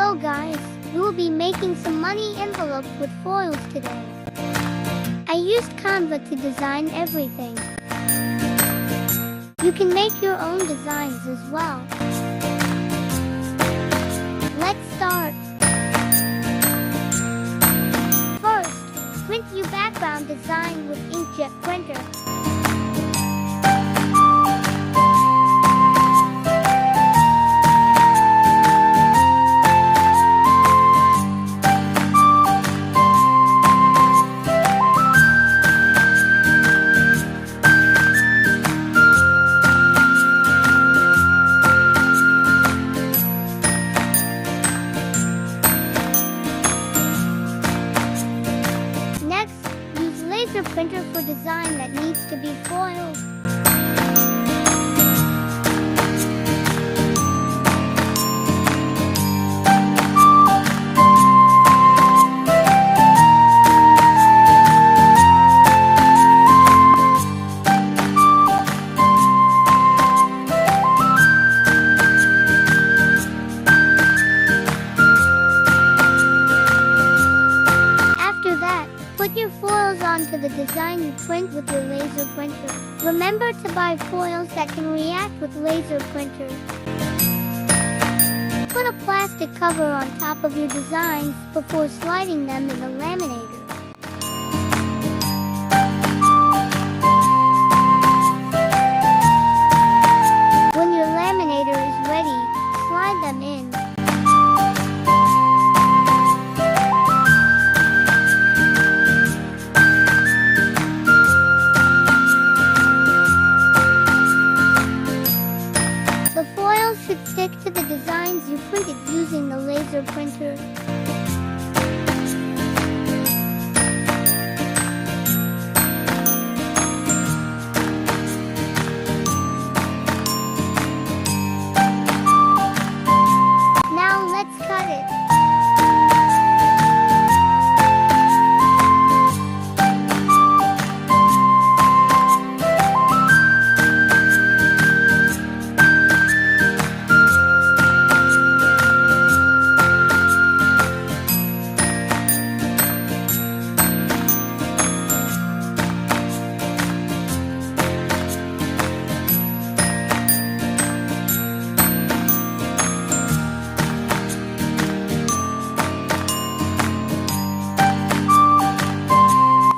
Hello guys, we will be making some money envelopes with foils today. I used Canva to design everything. You can make your own designs as well. Let's start. First, print your background design with Inkjet printer. Laser printer for design that needs to be foiled. After that, put your foils onto the design you print with your laser printer. Remember to buy foils that can react with laser printers. Put a plastic cover on top of your designs before sliding them in the laminator. When your laminator is ready, slide them in. The foil should stick to the designs you printed using the laser printer. Now let's cut it.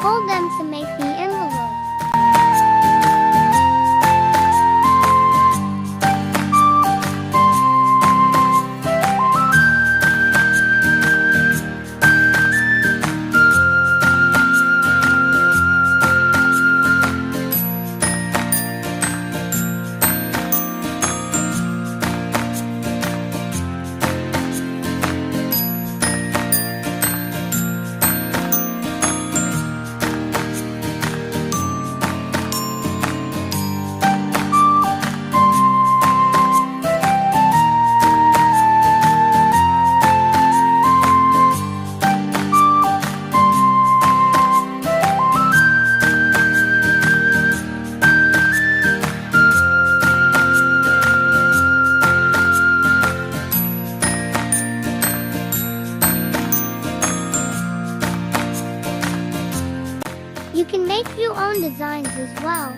Fold them to make the envelope. You can make your own designs as well.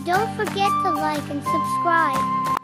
Don't forget to like and subscribe.